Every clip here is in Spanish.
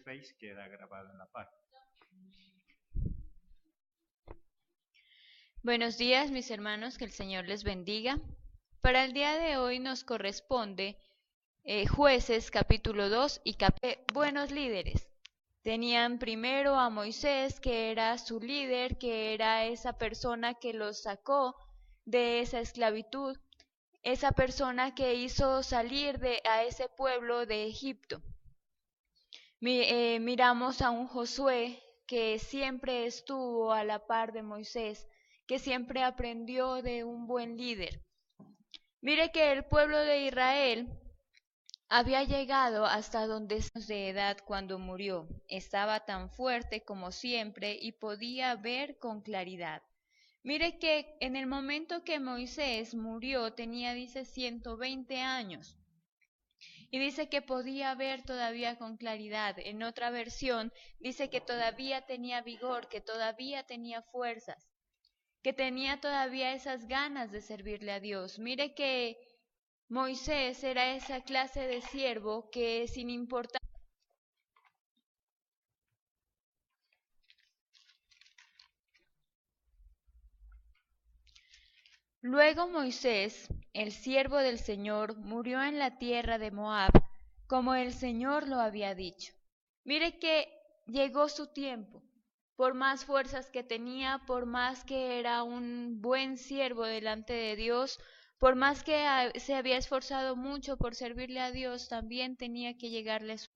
Face queda grabado en la página. Buenos días, mis hermanos, que el Señor les bendiga. Para el día de hoy nos corresponde Jueces capítulo 2 y buenos líderes. Tenían primero a Moisés, que era su líder, que era esa persona que los sacó de esa esclavitud, esa persona que hizo salir a ese pueblo de Egipto. Miramos a un Josué que siempre estuvo a la par de Moisés, que siempre aprendió de un buen líder. Mire que el pueblo de Israel había llegado hasta donde de edad cuando murió. Estaba tan fuerte como siempre y podía ver con claridad. Mire que en el momento que Moisés murió tenía, dice, 120 años. Y dice que podía ver todavía con claridad. En otra versión dice que todavía tenía vigor, que todavía tenía fuerzas, que tenía todavía esas ganas de servirle a Dios. Mire que Moisés era esa clase de siervo que sin importar. Luego Moisés, el siervo del Señor, murió en la tierra de Moab, como el Señor lo había dicho. Mire que llegó su tiempo. Por más fuerzas que tenía, por más que era un buen siervo delante de Dios, por más que se había esforzado mucho por servirle a Dios, también tenía que llegarle su.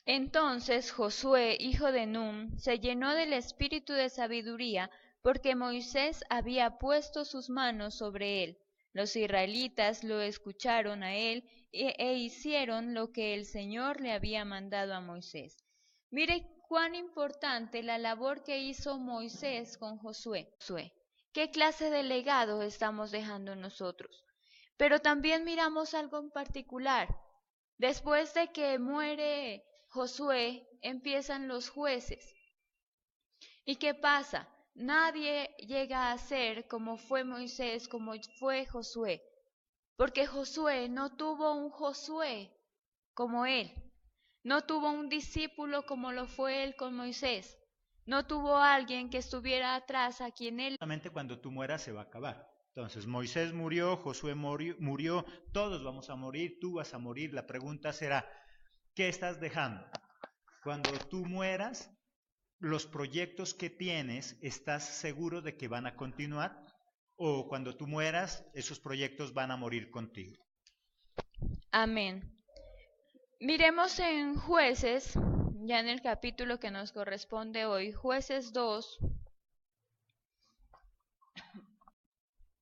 Entonces Josué, hijo de Nun, se llenó del espíritu de sabiduría, porque Moisés había puesto sus manos sobre él. Los israelitas lo escucharon a él e hicieron lo que el Señor le había mandado a Moisés. Mire cuán importante la labor que hizo Moisés con Josué. ¿Qué clase de legado estamos dejando nosotros? Pero también miramos algo en particular. Después de que muere Josué, empiezan los jueces. ¿Y qué pasa? Nadie llega a ser como fue Moisés, como fue Josué, porque Josué no tuvo un Josué como él, no tuvo un discípulo como lo fue él con Moisés, no tuvo alguien que estuviera atrás a quien él. Solamente cuando tú mueras se va a acabar. Entonces, Moisés murió, Josué murió, todos vamos a morir, tú vas a morir. La pregunta será, ¿qué estás dejando? Cuando tú mueras, los proyectos que tienes, ¿estás seguro de que van a continuar? ¿O cuando tú mueras, esos proyectos van a morir contigo? Amén. Miremos en Jueces, ya en el capítulo que nos corresponde hoy, Jueces 2.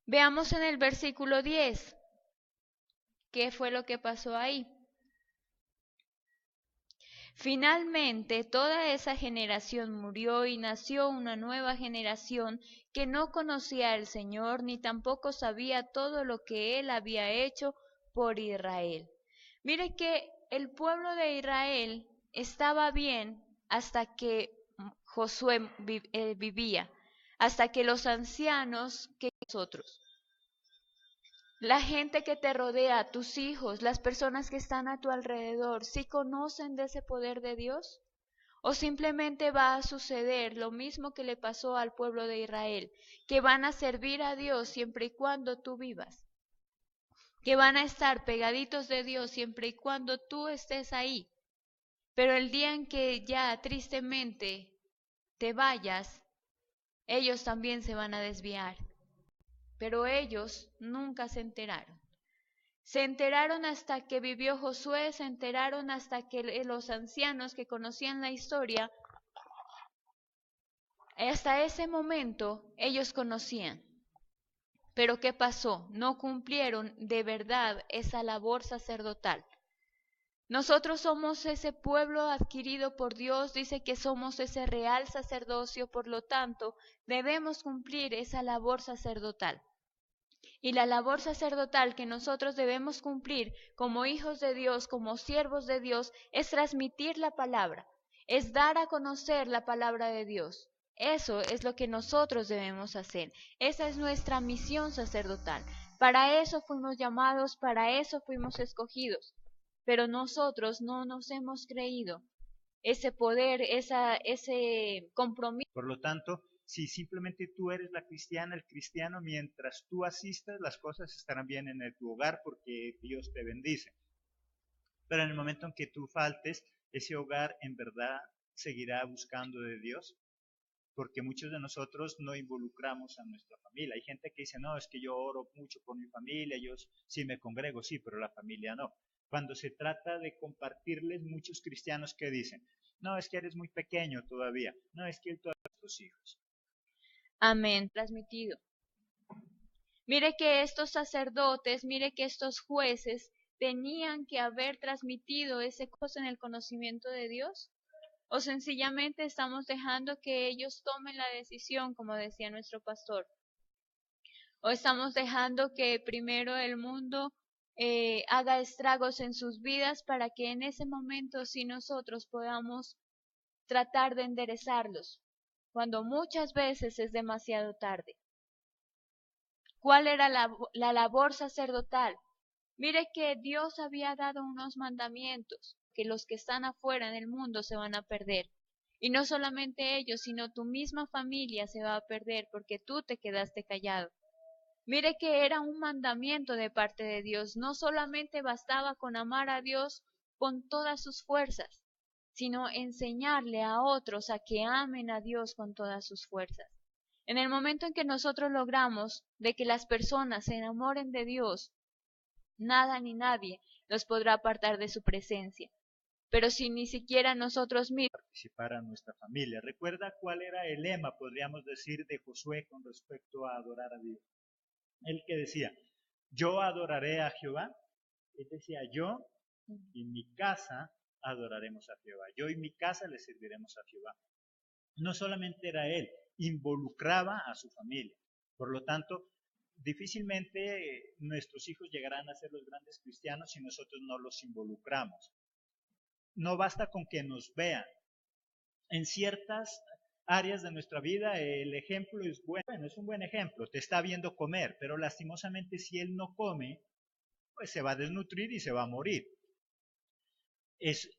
Veamos en el versículo 10. ¿Qué fue lo que pasó ahí? Finalmente, toda esa generación murió y nació una nueva generación que no conocía al Señor ni tampoco sabía todo lo que Él había hecho por Israel. Mire que el pueblo de Israel estaba bien hasta que Josué vivía, hasta que los ancianos que nosotros. La gente que te rodea, tus hijos, las personas que están a tu alrededor, ¿sí conocen de ese poder de Dios? ¿O simplemente va a suceder lo mismo que le pasó al pueblo de Israel, que van a servir a Dios siempre y cuando tú vivas? Que van a estar pegaditos de Dios siempre y cuando tú estés ahí. Pero el día en que ya tristemente te vayas, ellos también se van a desviar. Pero ellos nunca se enteraron. Se enteraron hasta que vivió Josué, se enteraron hasta que los ancianos que conocían la historia, hasta ese momento ellos conocían. Pero ¿qué pasó? No cumplieron de verdad esa labor sacerdotal. Nosotros somos ese pueblo adquirido por Dios, dice que somos ese real sacerdocio, por lo tanto, debemos cumplir esa labor sacerdotal. Y la labor sacerdotal que nosotros debemos cumplir como hijos de Dios, como siervos de Dios, es transmitir la palabra, es dar a conocer la palabra de Dios, Eso es lo que nosotros debemos hacer. Esa es nuestra misión sacerdotal. Para eso fuimos llamados, para eso fuimos escogidos. Pero nosotros no nos hemos creído ese poder, ese compromiso. Por lo tanto, si simplemente tú eres la cristiana, el cristiano, mientras tú asistas, las cosas estarán bien en tu hogar porque Dios te bendice. Pero en el momento en que tú faltes, ese hogar en verdad seguirá buscando de Dios, porque muchos de nosotros no involucramos a nuestra familia. Hay gente que dice, no, es que yo oro mucho por mi familia, yo sí me congrego, sí, pero la familia no. Cuando se trata de compartirles, muchos cristianos que dicen, no, es que eres muy pequeño todavía, no, es que todavía tus hijos. Amén, transmitido. Mire que estos sacerdotes, mire que estos jueces tenían que haber transmitido ese cosa en el conocimiento de Dios. O sencillamente estamos dejando que ellos tomen la decisión, como decía nuestro pastor. O estamos dejando que primero el mundo haga estragos en sus vidas para que en ese momento sí nosotros podamos tratar de enderezarlos, cuando muchas veces es demasiado tarde. ¿Cuál era la labor sacerdotal? Mire que Dios había dado unos mandamientos, que los que están afuera en el mundo se van a perder. Y no solamente ellos, sino tu misma familia se va a perder porque tú te quedaste callado. Mire que era un mandamiento de parte de Dios. No solamente bastaba con amar a Dios con todas sus fuerzas, sino enseñarle a otros a que amen a Dios con todas sus fuerzas. En el momento en que nosotros logramos de que las personas se enamoren de Dios, nada ni nadie los podrá apartar de su presencia. Pero si ni siquiera nosotros mismos participar a nuestra familia. ¿Recuerda cuál era el lema, podríamos decir, de Josué con respecto a adorar a Dios? El que decía, yo adoraré a Jehová. Él decía, yo y mi casa adoraremos a Jehová. Yo y mi casa le serviremos a Jehová. No solamente era él, involucraba a su familia. Por lo tanto, difícilmente nuestros hijos llegarán a ser los grandes cristianos si nosotros no los involucramos. No basta con que nos vean. En ciertas áreas de nuestra vida el ejemplo es bueno, es un buen ejemplo, te está viendo comer, pero lastimosamente si él no come, pues se va a desnutrir y se va a morir. Es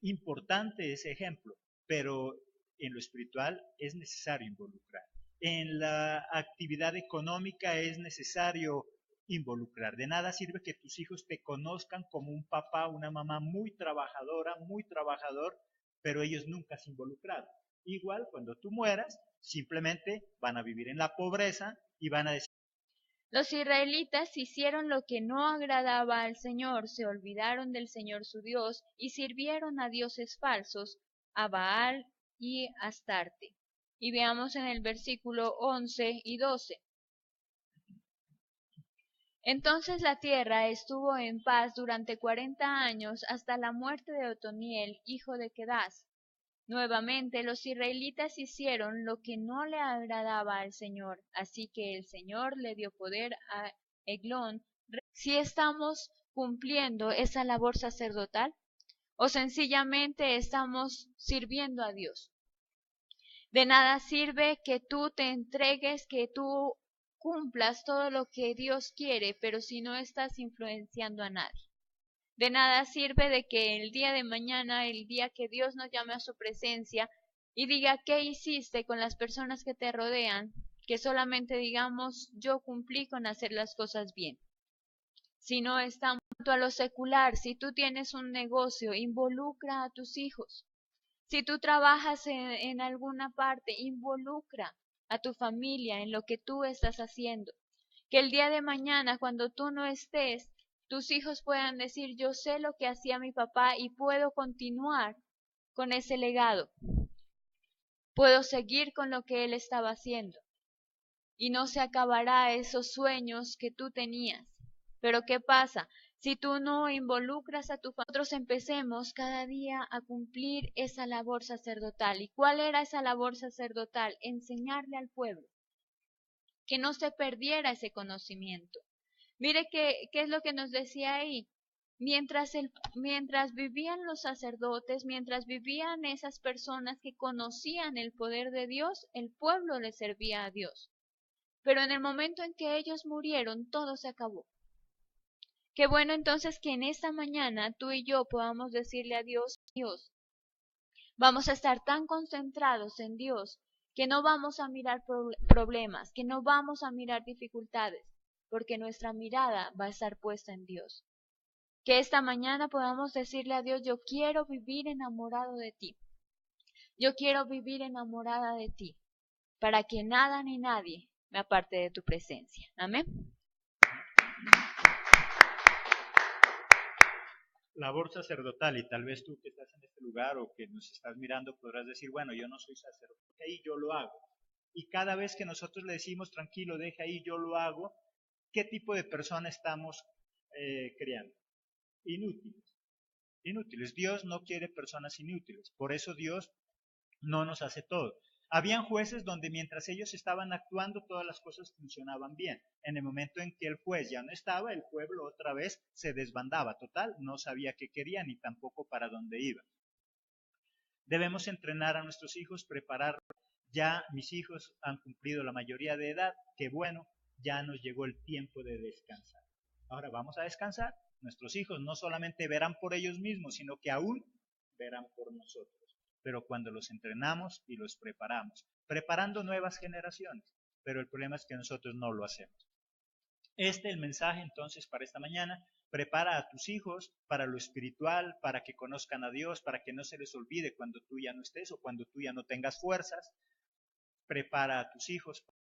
importante ese ejemplo, pero en lo espiritual es necesario involucrar. En la actividad económica es necesario involucrar. De nada sirve que tus hijos te conozcan como un papá, una mamá muy trabajadora, muy trabajador, pero ellos nunca se involucraron. Igual, cuando tú mueras, simplemente van a vivir en la pobreza y van a decir, los israelitas hicieron lo que no agradaba al Señor, se olvidaron del Señor su Dios y sirvieron a dioses falsos, a Baal y Astarte. Y veamos en el versículo 11 y 12. Entonces la tierra estuvo en paz durante 40 años hasta la muerte de Otoniel, hijo de Kedás. Nuevamente los israelitas hicieron lo que no le agradaba al Señor, así que el Señor le dio poder a Eglón. Si estamos cumpliendo esa labor sacerdotal o sencillamente estamos sirviendo a Dios. De nada sirve que tú te entregues, que tú cumplas todo lo que Dios quiere, pero si no estás influenciando a nadie. De nada sirve de que el día de mañana, el día que Dios nos llame a su presencia y diga qué hiciste con las personas que te rodean, que solamente digamos yo cumplí con hacer las cosas bien. Si no estamos a lo secular, si tú tienes un negocio, involucra a tus hijos. Si tú trabajas en alguna parte, involucra a tu familia en lo que tú estás haciendo. Que el día de mañana, cuando tú no estés, tus hijos puedan decir, yo sé lo que hacía mi papá y puedo continuar con ese legado. Puedo seguir con lo que él estaba haciendo. Y no se acabará esos sueños que tú tenías. Pero ¿qué pasa? Si tú no involucras a tu familia, nosotros empecemos cada día a cumplir esa labor sacerdotal. ¿Y cuál era esa labor sacerdotal? Enseñarle al pueblo. Que no se perdiera ese conocimiento. Mire qué es lo que nos decía ahí. Mientras vivían los sacerdotes, mientras vivían esas personas que conocían el poder de Dios, el pueblo le servía a Dios. Pero en el momento en que ellos murieron, todo se acabó. Qué bueno entonces que en esta mañana tú y yo podamos decirle a Dios, Dios, vamos a estar tan concentrados en Dios que no vamos a mirar problemas, que no vamos a mirar dificultades, porque nuestra mirada va a estar puesta en Dios. Que esta mañana podamos decirle a Dios, yo quiero vivir enamorado de ti. Yo quiero vivir enamorada de ti, para que nada ni nadie me aparte de tu presencia. Amén. Labor sacerdotal, y tal vez tú que estás en este lugar o que nos estás mirando podrás decir, bueno, yo no soy sacerdote, ahí yo lo hago. Y cada vez que nosotros le decimos, tranquilo, deja ahí, yo lo hago, ¿qué tipo de persona estamos creando? Inútiles. Inútiles. Dios no quiere personas inútiles. Por eso Dios no nos hace todo. Habían jueces donde mientras ellos estaban actuando todas las cosas funcionaban bien. En el momento en que el juez ya no estaba, el pueblo otra vez se desbandaba. Total, no sabía qué quería ni tampoco para dónde iba. Debemos entrenar a nuestros hijos, prepararlos. Ya mis hijos han cumplido la mayoría de edad, qué bueno, ya nos llegó el tiempo de descansar. Ahora vamos a descansar. Nuestros hijos no solamente verán por ellos mismos, sino que aún verán por nosotros. Pero cuando los entrenamos y los preparamos, preparando nuevas generaciones, pero el problema es que nosotros no lo hacemos. Este es el mensaje entonces para esta mañana. Prepara a tus hijos para lo espiritual, para que conozcan a Dios, para que no se les olvide cuando tú ya no estés o cuando tú ya no tengas fuerzas. Prepara a tus hijos